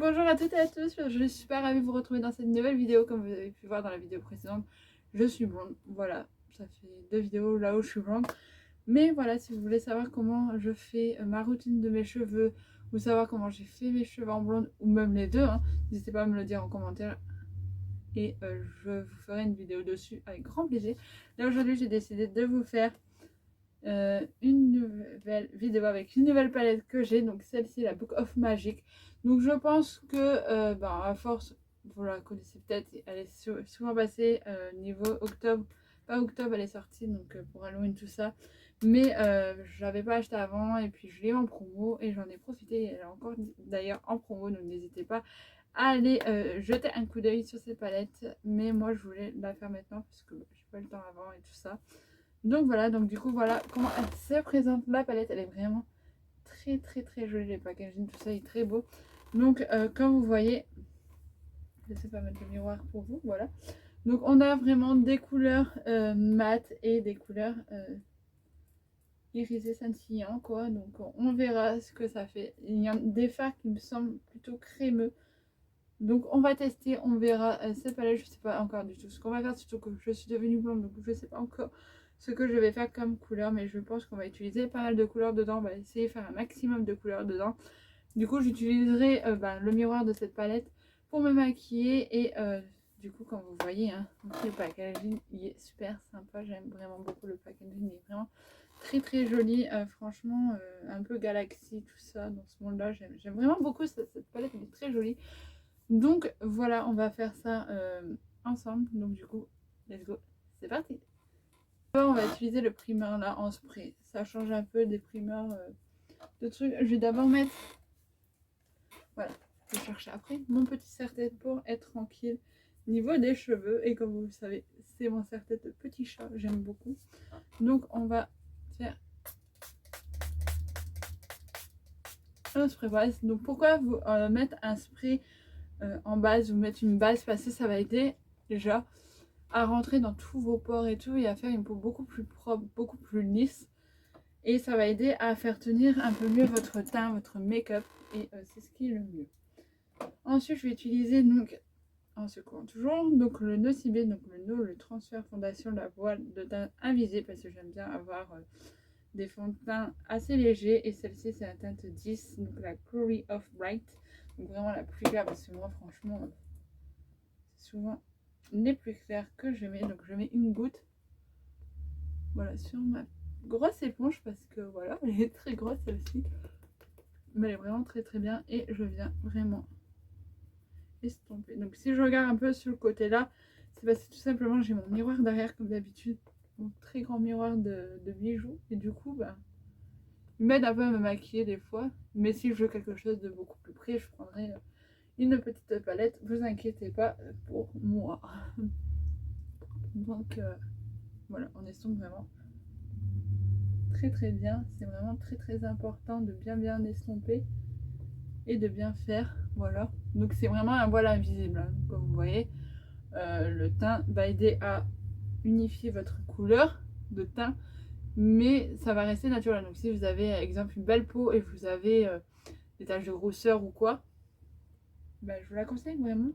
bonjour à toutes et à tous, je suis super ravie de vous retrouver dans cette nouvelle vidéo. Comme vous avez pu voir dans la vidéo précédente, je suis blonde. Voilà, ça fait 2 vidéos là où je suis blonde. Mais voilà, si vous voulez savoir comment je fais ma routine de mes cheveux, ou savoir comment j'ai fait mes cheveux en blonde, ou même les deux, hein, n'hésitez pas à me le dire en commentaire. Et je vous ferai une vidéo dessus avec grand plaisir. Là aujourd'hui j'ai décidé de vous faire une nouvelle vidéo avec une nouvelle palette que j'ai, donc celle-ci, la Book of Magic. Donc je pense que à force, vous la connaissez peut-être, elle est souvent passée niveau octobre, pas octobre, elle est sortie donc pour Halloween tout ça, mais je l'avais pas acheté avant et puis je l'ai eu en promo et j'en ai profité, elle est encore d'ailleurs en promo, donc n'hésitez pas à aller jeter un coup d'œil sur cette palette. Mais moi je voulais la faire maintenant parce que j'ai pas le temps avant et tout ça. Donc voilà, donc du coup voilà comment elle se présente la palette. Elle est vraiment très jolie, les packaging, tout ça est très beau. Donc comme vous voyez, je sais pas mettre le miroir pour vous, voilà. Donc on a vraiment des couleurs mat et des couleurs irisées scintillant quoi. Donc on verra ce que ça fait. Il y a des fards qui me semblent plutôt crémeux. Donc on va tester, on verra cette palette. Je sais pas encore du tout ce qu'on va faire, surtout que je suis devenue blonde, donc je sais pas encore ce que je vais faire comme couleur, mais je pense qu'on va utiliser pas mal de couleurs dedans. On va essayer de faire un maximum de couleurs dedans. Du coup j'utiliserai le miroir de cette palette pour me maquiller. Et du coup comme vous voyez, hein, le packaging il est super sympa. J'aime vraiment beaucoup le packaging, il est vraiment très joli. Franchement un peu galaxy tout ça dans ce monde là, j'aime vraiment beaucoup cette palette, elle est très jolie. Donc voilà, on va faire ça ensemble. Donc du coup, let's go, c'est parti. On va utiliser le primer là en spray. Ça change un peu des primers de trucs. Je vais d'abord mettre, voilà, je vais chercher après mon petit serre-tête pour être tranquille niveau des cheveux. Et comme vous le savez, c'est mon serre-tête de petit chat, j'aime beaucoup. Donc on va faire un spray base. Donc pourquoi vous mettre un spray en base, vous mettre une base, parce que ça va aider déjà à rentrer dans tous vos pores et tout, et à faire une peau beaucoup plus propre, beaucoup plus lisse. Et ça va aider à faire tenir un peu mieux votre teint, votre make-up, et c'est ce qui est le mieux. Ensuite je vais utiliser donc en secouant toujours donc le Nocibé, donc le transfert fondation, la voile de teint invisible, parce que j'aime bien avoir des fonds de teint assez légers. Et celle-ci c'est la teinte 10, donc la Glory of Bright, donc vraiment la plus claire, parce que moi franchement c'est souvent les plus clairs que je mets. Donc je mets une goutte, voilà, sur ma grosse éponge, parce que voilà, elle est très grosse celle-ci, mais elle est vraiment très bien. Et je viens vraiment estomper. Donc si je regarde un peu sur le côté là, c'est parce que tout simplement j'ai mon miroir derrière comme d'habitude, mon très grand miroir de bijoux, et du coup il m'aide un peu à me maquiller des fois. Mais si je veux quelque chose de beaucoup plus près, je prendrai une petite palette, vous inquiétez pas pour moi. Donc voilà, on estompe vraiment très bien. C'est vraiment très important de bien estomper et de bien faire. Voilà, donc c'est vraiment un voile invisible, hein, comme vous voyez. Le teint va aider à unifier votre couleur de teint, mais ça va rester naturel. Donc si vous avez exemple une belle peau et vous avez des taches de grosseur ou quoi, je vous la conseille vraiment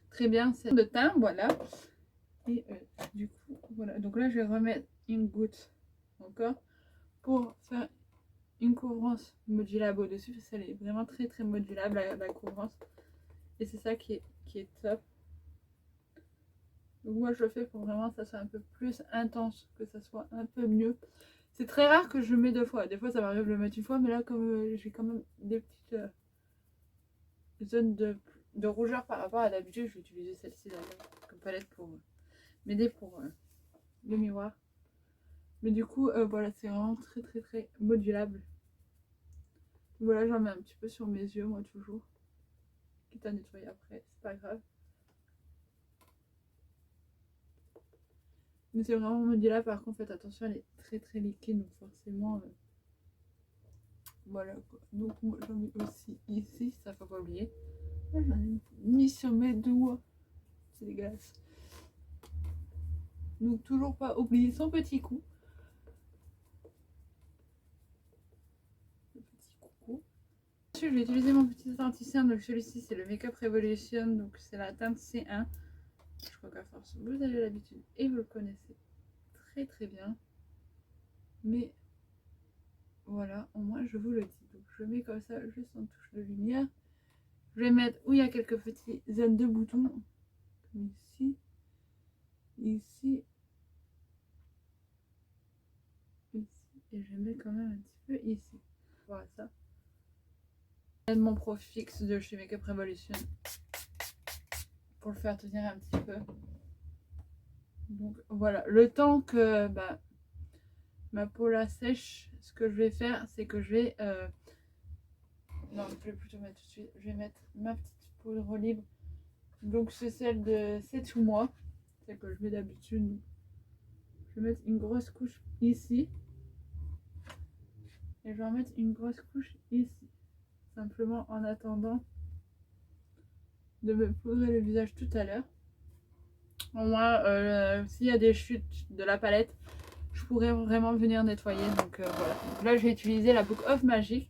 très bien cette de teint. Voilà. Et du coup voilà, donc là je vais remettre une goutte encore pour faire une couvrance modulable au dessus, parce qu'elle est vraiment très modulable la couvrance, et c'est ça qui est top. Donc moi je le fais pour vraiment que ça soit un peu plus intense, que ça soit un peu mieux. C'est très rare que je le mets 2 fois, des fois ça m'arrive de le mettre une fois, mais là comme j'ai quand même des petites zones de rougeur par rapport à d'habitude, je vais utiliser celle-ci comme palette pour m'aider pour le miroir. Mais du coup voilà, c'est vraiment très modulable. Voilà, j'en mets un petit peu sur mes yeux moi toujours, quitte à nettoyer après, c'est pas grave. Mais c'est vraiment modulable. Par contre faites attention, elle est très liquide, donc forcément voilà quoi. Donc moi j'en mets aussi ici, ça faut pas oublier. J'en ai mis sur mes doigts, c'est dégueulasse. Donc toujours pas oublier son petit coup. ensuite je vais utiliser mon petit teint anti-cerne. Donc celui-ci c'est le Makeup Revolution, donc c'est la teinte C1. Je crois qu'à force vous avez l'habitude et vous le connaissez très très bien. Mais voilà, au moins je vous le dis. Donc je mets comme ça juste en touche de lumière. Je vais mettre où il y a quelques petites zones de boutons, comme ici, ici, ici, et je mets quand même un petit peu ici. Voilà ça. Mon profil fixe de chez Makeup Revolution pour le faire tenir un petit peu. Donc voilà, le temps que ma peau la sèche, ce que je vais faire, c'est que je vais non, je vais plutôt mettre tout de suite. Je vais mettre ma petite poudre libre. Donc c'est celle de C'est Tout Moi, celle que je mets d'habitude. Je vais mettre une grosse couche ici. Et je vais en mettre une grosse couche ici. Simplement en attendant de me poudrer le visage tout à l'heure. Au moins, s'il y a des chutes de la palette, je pourrais vraiment venir nettoyer. Donc voilà. Donc là, je vais utiliser la Book of Magic.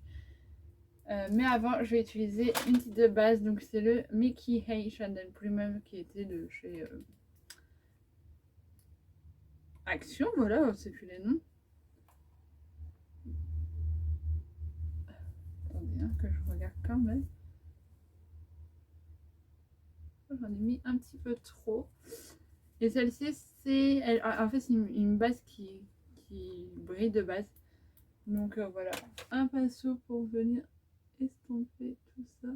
Mais avant, je vais utiliser une petite de base. Donc c'est le Mickey Hay Chanel Premium qui était de chez Action. Voilà, on ne sait plus les noms. Attendez, hein, que je regarde quand même. J'en ai mis un petit peu trop. Et celle-ci, c'est en fait c'est une base qui brille de base. Donc voilà, un pinceau pour venir estomper tout ça.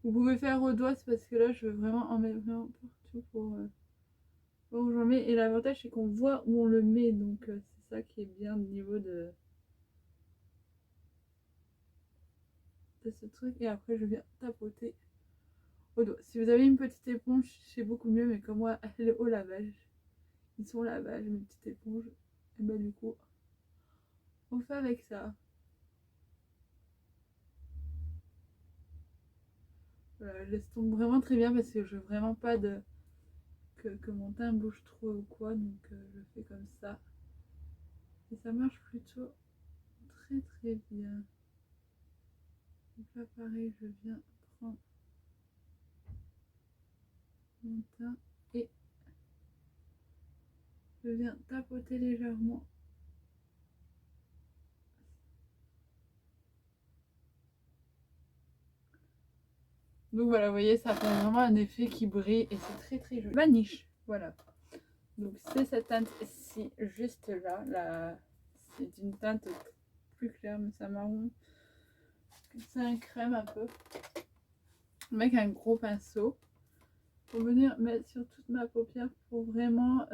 Vous pouvez faire au doigt, c'est parce que là je veux vraiment en mettre vraiment partout pour où j'en mets. Et l'avantage c'est qu'on voit où on le met, donc c'est ça qui est bien au niveau de ce truc. Et après je viens tapoter au doigt. Si vous avez une petite éponge, c'est beaucoup mieux, mais comme moi elle est au lavage, ils sont au lavage mes petites éponges, et bah du coup on fait avec ça. Voilà, je l'estompe vraiment très bien parce que je veux vraiment pas que mon teint bouge trop ou quoi, donc je fais comme ça. Et ça marche plutôt très très bien. Donc là pareil, je viens prendre mon teint et je viens tapoter légèrement. Donc voilà, vous voyez, ça fait vraiment un effet qui brille et c'est très très joli. Vanish, voilà. Donc c'est cette teinte-ci, juste là. C'est une teinte plus claire, mais c'est marron. C'est un crème un peu. Avec un gros pinceau. Pour venir mettre sur toute ma paupière pour vraiment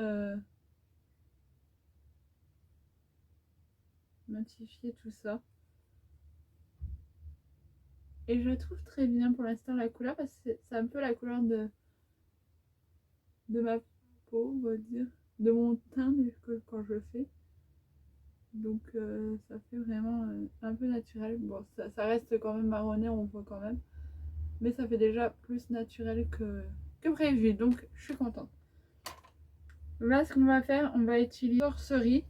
matifier tout ça. Et je trouve très bien pour l'instant la couleur parce que c'est un peu la couleur de ma peau, on va dire, de mon teint quand je le fais. Donc ça fait vraiment un peu naturel. Bon, ça reste quand même marronné, on voit quand même. Mais ça fait déjà plus naturel que prévu. Donc je suis contente. Là, ce qu'on va faire, on va utiliser Sorcery.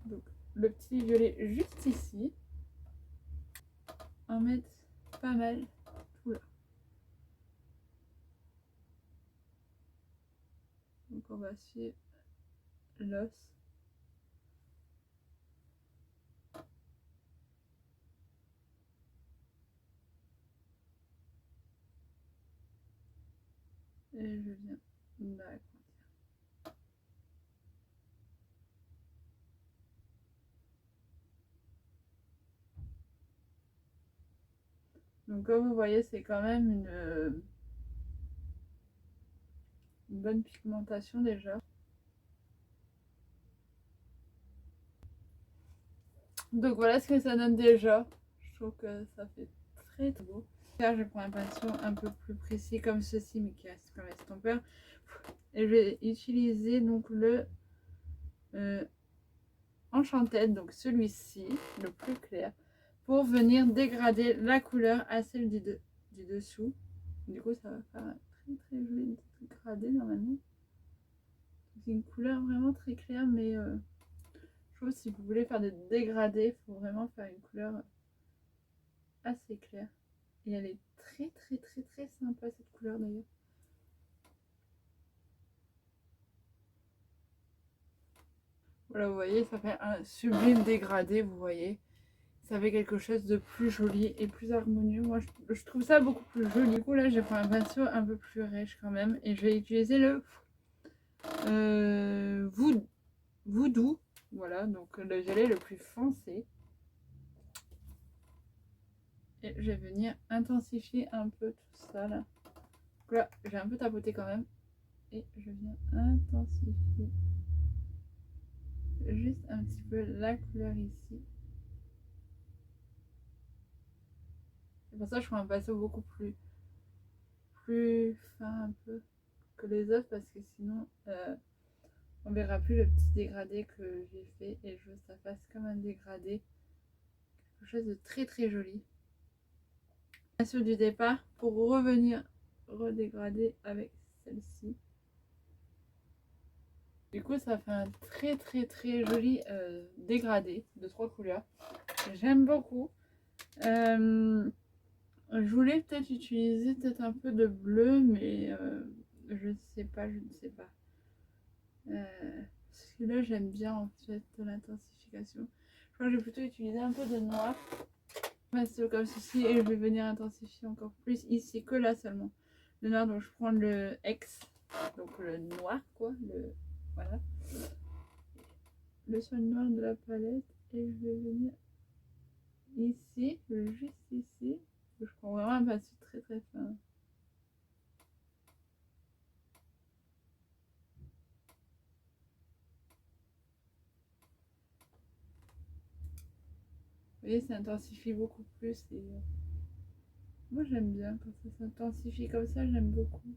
Donc le petit violet juste ici. En mettre pas mal tout là. Donc on va suivre l'os. Et je viens d'agrandir. Donc comme vous voyez, c'est quand même une bonne pigmentation déjà. Donc voilà ce que ça donne déjà. Je trouve que ça fait très très beau. Là, je prends un pinceau un peu plus précis comme ceci, mais qui reste comme estompeur. Et je vais utiliser donc le Enchanted, donc celui-ci, le plus clair, pour venir dégrader la couleur à celle du dessous. Du coup, ça va faire un très très joli dégradé normalement. C'est une couleur vraiment très claire, mais je trouve que si vous voulez faire des dégradés, il faut vraiment faire une couleur assez claire. Et elle est très très très très sympa cette couleur d'ailleurs. Voilà, vous voyez, ça fait un sublime dégradé, vous voyez. Ça fait quelque chose de plus joli et plus harmonieux. Moi, je trouve ça beaucoup plus joli. Du coup, là, j'ai pris un pinceau un peu plus riche quand même. Et je vais utiliser le Voodoo. Voilà, donc le violet le plus foncé. Et je vais venir intensifier un peu tout ça, là. Donc là, j'ai un peu tapoté quand même. Et je viens intensifier juste un petit peu la couleur ici. C'est pour ça que je prends un pinceau beaucoup plus fin un peu que les autres, parce que sinon on verra plus le petit dégradé que j'ai fait, et je veux que ça fasse comme un dégradé, quelque chose de très très joli. Pinceau du départ pour revenir redégrader avec celle-ci. Du coup, ça fait un très très très joli dégradé de 3 couleurs. J'aime beaucoup. Je voulais peut-être utiliser peut-être un peu de bleu, mais je ne sais pas, je ne sais pas. Parce que là, j'aime bien en fait l'intensification. Je crois que je vais plutôt utiliser un peu de noir. C'est comme ceci, et je vais venir intensifier encore plus ici que là seulement. Le noir, donc je prends le X, donc le noir quoi, voilà. Le sol noir de la palette, et je vais venir ici, juste ici. Je prends vraiment un pinceau très très fin. Vous voyez, ça intensifie beaucoup plus. Et moi j'aime bien quand ça s'intensifie comme ça, j'aime beaucoup.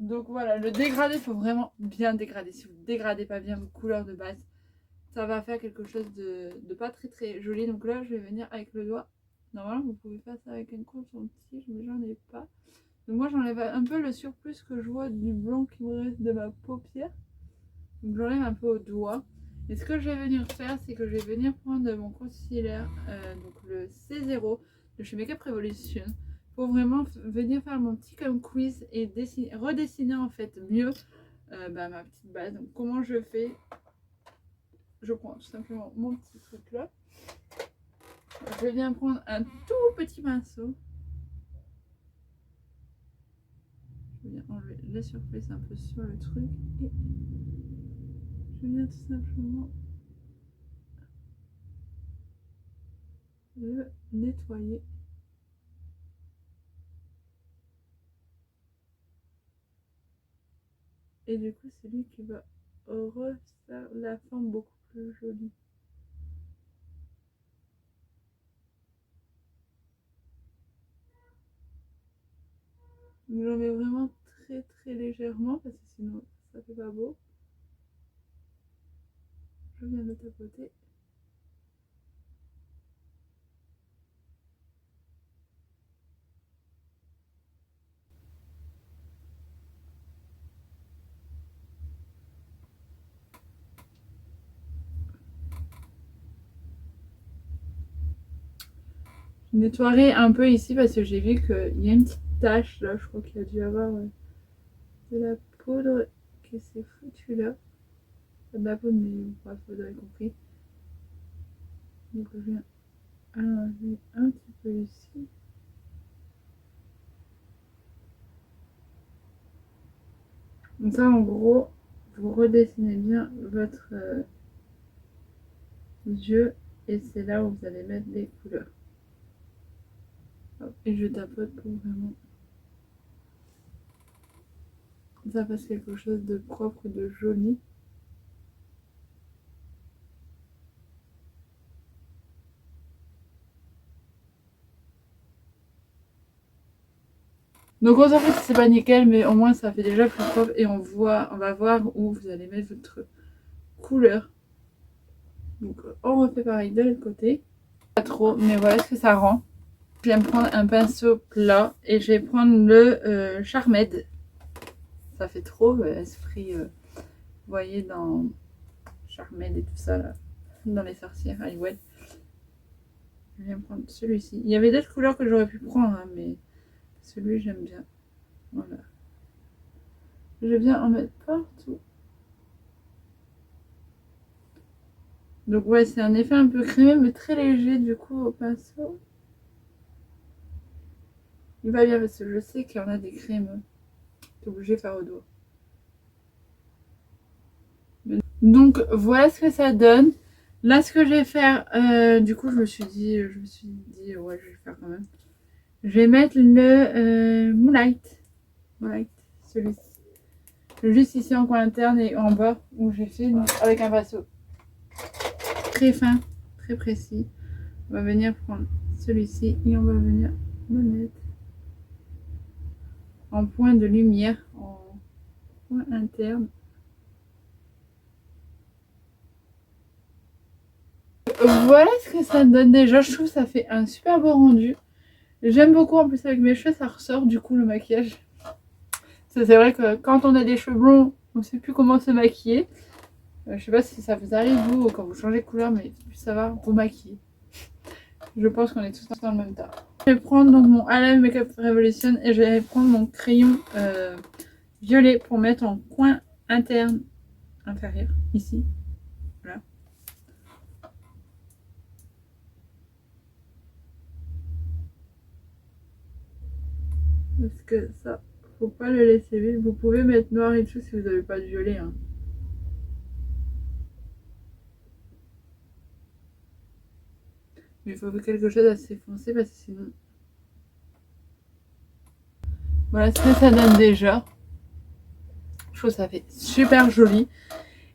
Donc voilà, le dégradé, il faut vraiment bien dégrader. Si vous ne dégradez pas bien vos couleurs de base, ça va faire quelque chose de pas très très joli. Donc là, je vais venir avec le doigt. Normalement, vous pouvez faire ça avec un coton-tige, mais j'en ai pas. Donc moi, j'enlève un peu le surplus que je vois du blanc qui me reste de ma paupière. Donc j'enlève un peu au doigt. Et ce que je vais venir faire, c'est que je vais venir prendre mon concealer, donc le C0 de chez Makeup Revolution, pour vraiment venir faire mon petit comme quiz et redessiner en fait mieux ma petite base. Donc comment je fais? Je prends tout simplement mon petit truc là. Je viens prendre un tout petit pinceau. Je viens enlever la surface un peu sur le truc. Et je viens tout simplement le nettoyer. Et du coup, c'est lui qui va refaire la forme beaucoup plus jolie. J'en mets vraiment très très légèrement parce que sinon ça fait pas beau. Je viens de tapoter. Je nettoierai un peu ici parce que j'ai vu qu'il y a une petite tache là. Je crois qu'il y a dû y avoir de la poudre qui s'est foutue là. Pas de la poudre, mais bref, vous avez compris. Donc je viens enlever un petit peu ici. Donc ça, en gros, vous redessinez bien votre yeux, et c'est là où vous allez mettre les couleurs. Hop, et je tapote pour vraiment que ça fasse quelque chose de propre, de joli. Donc on s'en fout si c'est pas nickel, mais au moins ça fait déjà plus propre, et on va voir où vous allez mettre votre couleur. Donc on refait pareil de l'autre côté. Pas trop, mais voilà ce que ça rend. Je vais me prendre un pinceau plat et je vais prendre le Charmed. Ça fait trop esprit, vous voyez, dans Charmed et tout ça là, dans les sorcières, Hollywood. Je viens prendre celui-ci. Il y avait d'autres couleurs que j'aurais pu prendre, hein, mais celui j'aime bien. Voilà. Je viens en mettre partout. Donc ouais, c'est un effet un peu crémeux, mais très léger du coup au pinceau. Il va bien parce que je sais qu'il y en a des crémeux. T'es obligé de faire au doigt. Donc voilà ce que ça donne. Là, ce que je vais faire, du coup, je me suis dit, ouais, je vais le faire quand même. Je vais mettre le Moonlight. Moonlight, celui-ci. Juste ici en coin interne et en bas où j'ai fait donc, avec un pinceau très fin, très précis. On va venir prendre celui-ci et on va venir le mettre en point de lumière, en point interne. Voilà ce que ça donne déjà. Je trouve que ça fait un super beau rendu. J'aime beaucoup, en plus avec mes cheveux ça ressort du coup le maquillage. C'est vrai que quand on a des cheveux blonds, on sait plus comment se maquiller. Je sais pas si ça vous arrive vous quand vous changez de couleur, mais plus ça va vous maquiller. Je pense qu'on est tous dans le même tas. Je vais prendre donc mon Alive Makeup Revolution et je vais prendre mon crayon violet pour mettre en coin interne inférieur ici. Voilà. Parce que ça, faut pas le laisser vide. Vous pouvez mettre noir et tout si vous n'avez pas de violet. Hein. Mais il faut quelque chose d'assez foncé parce que sinon... Voilà ce que ça donne déjà. Je trouve que ça fait super joli.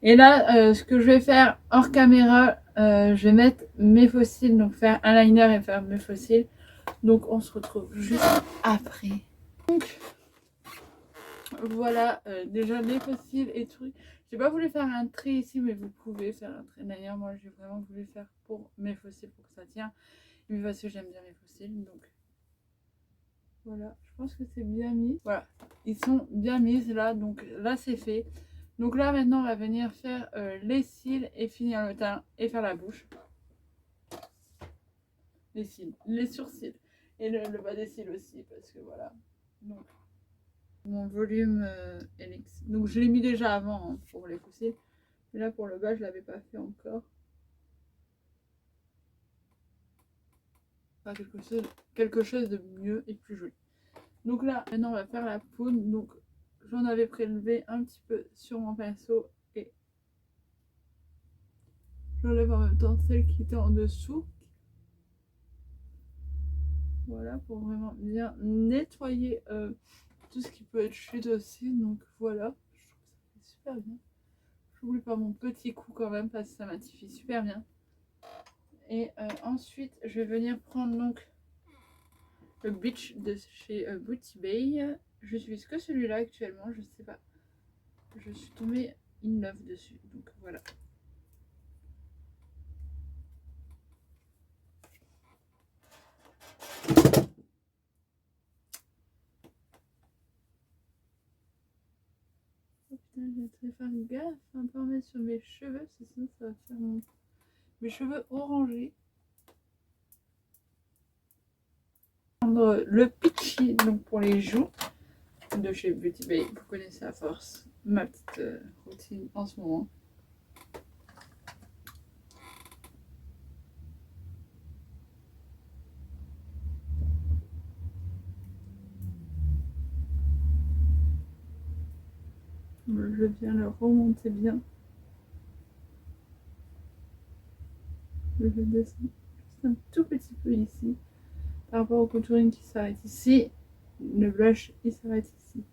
Et là, ce que je vais faire hors caméra, je vais mettre mes faux cils, donc faire un liner et faire mes faux cils. Donc on se retrouve juste après. Donc voilà, déjà les faux cils et tout. J'ai pas voulu faire un trait ici, mais vous pouvez faire un trait liner. Moi, j'ai vraiment voulu faire pour mes faux cils, pour que ça tienne. Mais parce que j'aime bien mes faux cils, donc voilà. Je pense que c'est bien mis. Voilà, ils sont bien mis là, donc là c'est fait. Donc là maintenant on va venir faire les cils et finir le teint et faire la bouche. Les cils, les sourcils et le bas des cils aussi parce que voilà. Donc mon volume Elix. Donc je l'ai mis déjà avant hein, pour les cils. Mais là pour le bas je l'avais pas fait encore. Enfin, quelque chose de mieux et plus joli. Donc là maintenant on va faire la poudre. Donc j'en avais prélevé un petit peu sur mon pinceau et j'enlève en même temps celle qui était en dessous. Voilà, pour vraiment bien nettoyer tout ce qui peut être chute aussi. Donc voilà, je trouve que ça fait super bien. J'oublie pas mon petit coup quand même parce que ça matifie super bien. Et ensuite, je vais venir prendre donc le Beach de chez Beauty Bay. J'utilise que celui-là actuellement, je sais pas. Je suis tombée in love dessus, donc voilà. Oh putain, je vais faire gaffe un peu en mettre sur mes cheveux, sinon ça va faire mes cheveux orangés. Le Peachy donc pour les joues de chez Beauty Bay. Vous connaissez à force ma petite routine en ce moment. Je viens le remonter bien. Je vais descendre juste un tout petit peu ici. Par rapport au contouring qui s'arrête ici, le blush il s'arrête ici.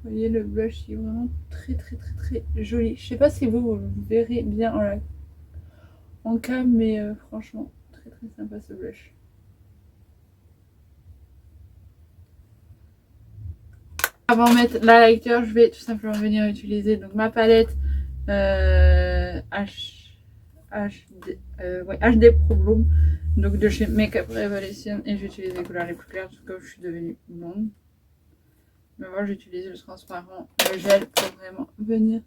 Vous voyez le blush il est vraiment très joli. Je sais pas si vous le verrez bien en cam, mais franchement très sympa ce blush. Avant de mettre la lighter, je vais tout simplement venir utiliser donc ma palette HD Pro Bloom donc de chez Makeup Revolution et j'utilise les couleurs les plus claires parce que je suis devenue blonde. Mais moi j'utilise le transparent, le gel pour vraiment venir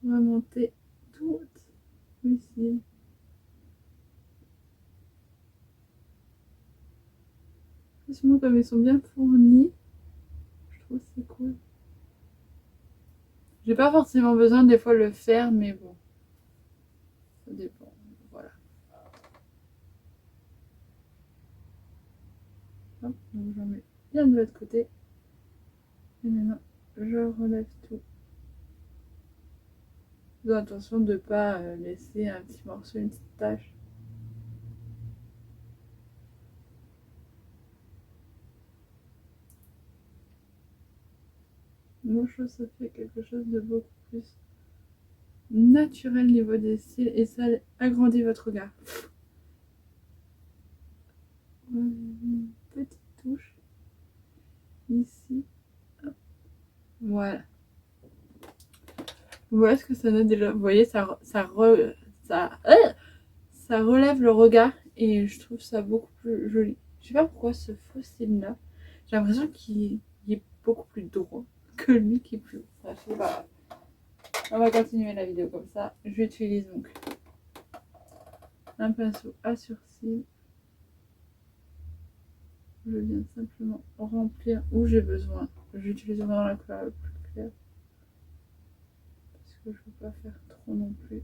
On va monter tout ici. Franchement, comme ils sont bien fournis, je trouve que c'est cool. J'ai pas forcément besoin des fois de le faire, mais bon, ça dépend. Voilà. Hop, donc j'en mets bien de l'autre côté. Et maintenant, je relève tout. Fais attention de ne pas laisser un petit morceau, une petite tache. Moi, je trouve que ça fait quelque chose de beaucoup plus naturel au niveau des cils et ça agrandit votre regard. Une petite touche ici. Hop. Voilà. Vous voyez ce que ça donne déjà. Vous voyez, ça relève le regard et je trouve ça beaucoup plus joli. Je sais pas pourquoi ce faux cil là, j'ai l'impression qu'il est beaucoup plus droit que lui qui est plus haut. Bref, c'est pas grave. On va continuer la vidéo comme ça. J'utilise donc un pinceau à sourcils. Je viens simplement remplir où j'ai besoin. J'utilise vraiment la couleur la plus claire. Parce que je ne veux pas faire trop non plus.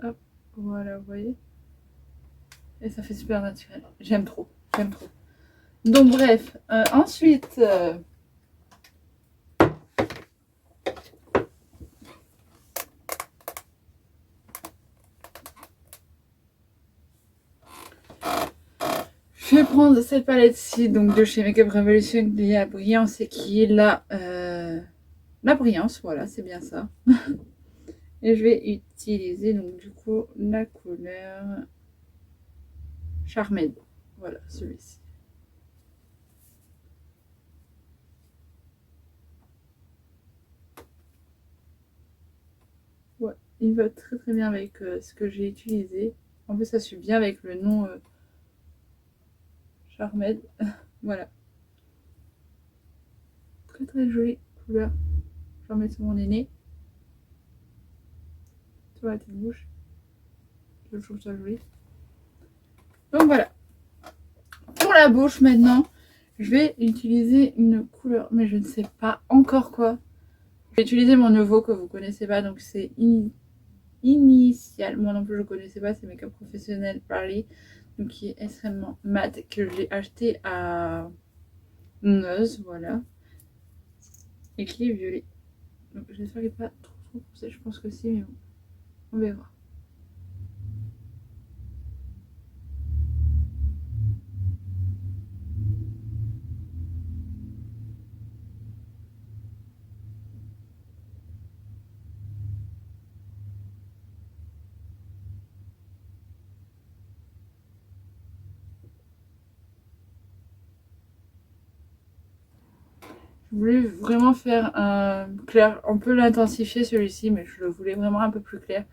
Hop, voilà, vous voyez. Et ça fait super naturel. J'aime trop, j'aime trop. Donc bref, ensuite... je vais prendre cette palette-ci, donc de chez Makeup Revolution, qui est la brillance et qui est la brillance, voilà, c'est bien ça. Et je vais utiliser donc du coup la couleur Charmed, voilà, celui-ci. Ouais, il va très très bien avec ce que j'ai utilisé. En plus, ça suit bien avec le nom Charmed. Voilà. Très très jolie couleur. Je vais en mettre sur mon nez. Sur la petite bouche. Je trouve ça joli. Donc voilà. Pour la bouche maintenant, je vais utiliser une couleur, mais je ne sais pas encore quoi. Je vais utiliser mon nouveau que vous connaissez pas, donc c'est Initial. Moi non plus je connaissais pas, c'est Make-up Professionnel Paris, donc qui est extrêmement mat, que j'ai acheté à Noz, voilà, et qui est violet. Donc j'espère qu'il n'est pas trop poussé, je pense que si, mais bon, on verra. Je voulais vraiment faire un clair, on peut l'intensifier celui-ci, mais je le voulais vraiment un peu plus clair.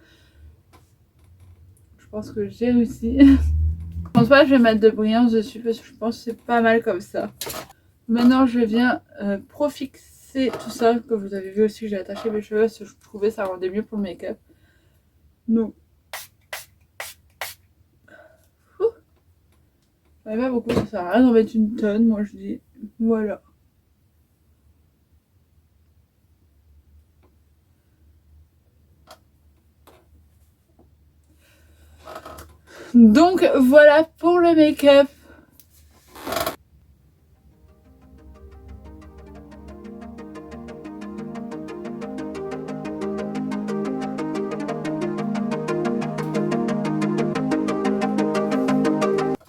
Je pense que j'ai réussi. Je pense pas que je vais mettre de brillance dessus parce que je pense que c'est pas mal comme ça. Maintenant je viens profixer tout ça, que vous avez vu aussi, j'ai attaché mes cheveux parce que je trouvais ça rendait mieux pour le make-up. Donc, j'en ai pas beaucoup, ça sert à rien d'en mettre une tonne, moi je dis, voilà. Donc voilà pour le make-up.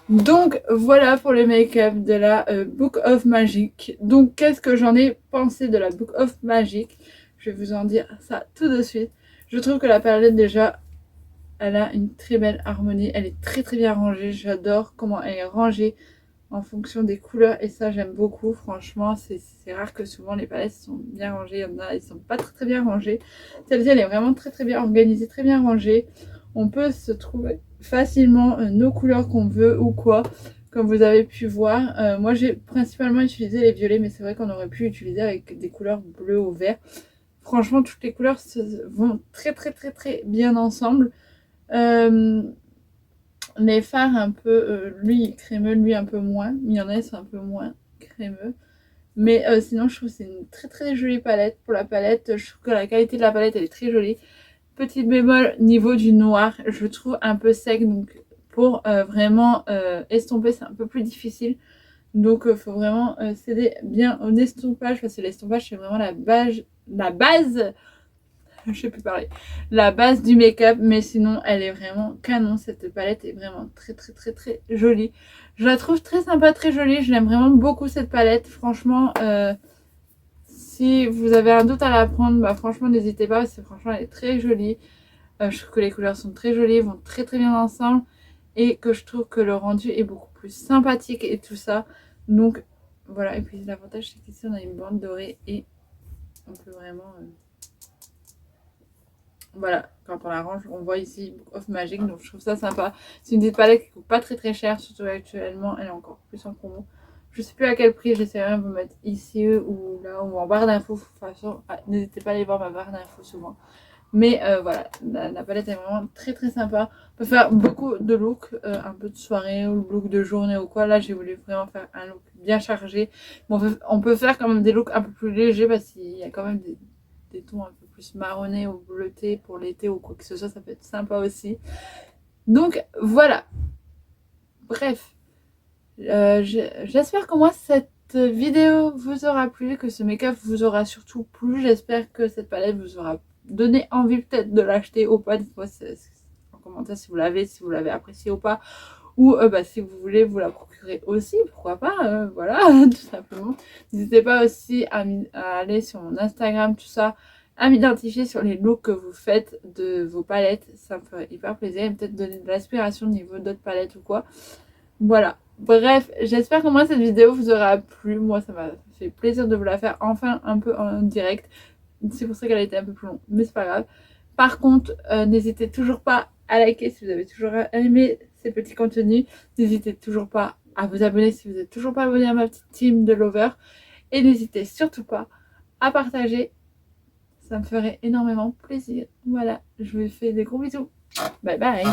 Donc voilà pour le make-up de la Book of Magic. Donc qu'est-ce que j'en ai pensé de la Book of Magic? Je vais vous en dire ça tout de suite. Je trouve que la palette déjà, elle a une très belle harmonie. Elle est très très bien rangée. J'adore comment elle est rangée en fonction des couleurs et ça j'aime beaucoup. Franchement c'est rare que souvent les palettes sont bien rangées, il y en a ils sont pas très bien rangées. Celle-ci elle est vraiment très bien organisée, très bien rangée. On peut se trouver facilement nos couleurs qu'on veut ou quoi, comme vous avez pu voir. Moi j'ai principalement utilisé les violets, mais c'est vrai qu'on aurait pu utiliser avec des couleurs bleues ou vert. Franchement toutes les couleurs vont très bien ensemble. Les fards un peu, lui crémeux, lui un peu moins. Il y en a, c'est un peu moins crémeux. Mais sinon, je trouve que c'est une très jolie palette. Pour la palette, je trouve que la qualité de la palette, elle est très jolie. Petit bémol, niveau du noir, je le trouve un peu sec. Donc, pour vraiment estomper, c'est un peu plus difficile. Donc, il faut vraiment s'aider bien au estompage. Parce que l'estompage, c'est vraiment la base je sais plus parler, la base du make-up, mais sinon elle est vraiment canon. Cette palette est vraiment très jolie. Je la trouve très sympa, très jolie. Je l'aime vraiment beaucoup cette palette. Franchement, si vous avez un doute à la prendre, bah franchement n'hésitez pas parce que franchement elle est très jolie. Je trouve que les couleurs sont très jolies, vont très bien ensemble et que je trouve que le rendu est beaucoup plus sympathique et tout ça. Donc voilà, et puis l'avantage c'est qu'ici on a une bande dorée et on peut vraiment... Voilà, quand on la range, on voit ici Book of Magic, donc je trouve ça sympa. C'est une des palettes qui coûte pas très cher, surtout actuellement, elle est encore plus en promo. Je sais plus à quel prix, j'essaierai de vous mettre ici ou là ou en barre d'infos. De toute façon, n'hésitez pas à aller voir ma barre d'infos souvent. Mais voilà, la palette est vraiment très sympa. On peut faire beaucoup de looks, un peu de soirée ou look de journée ou quoi. Là, j'ai voulu vraiment faire un look bien chargé. Bon, on peut faire quand même des looks un peu plus légers parce qu'il y a quand même des tons un peu plus marronné ou bleuté pour l'été ou quoi que ce soit, ça peut être sympa aussi. Donc voilà, bref, j'espère que moi cette vidéo vous aura plu, que ce make-up vous aura surtout plu. J'espère que cette palette vous aura donné envie peut-être de l'acheter ou pas. Dites-moi en commentaire si vous l'avez apprécié ou pas, ou bah, si vous voulez vous la procurer aussi, pourquoi pas, voilà, tout simplement. N'hésitez pas aussi à aller sur mon Instagram, tout ça, à m'identifier sur les looks que vous faites de vos palettes, ça me ferait hyper plaisir et peut-être donner de l'inspiration au niveau d'autres palettes ou quoi. Voilà, bref, j'espère que moi cette vidéo vous aura plu. Moi ça m'a fait plaisir de vous la faire enfin un peu en direct. C'est pour ça qu'elle a été un peu plus longue, mais c'est pas grave. Par contre, n'hésitez toujours pas à liker si vous avez toujours aimé ces petits contenus. N'hésitez toujours pas à vous abonner si vous n'êtes toujours pas abonné à ma petite team de lovers. Et n'hésitez surtout pas à partager. Ça me ferait énormément plaisir. Voilà, je vous fais des gros bisous. Bye bye.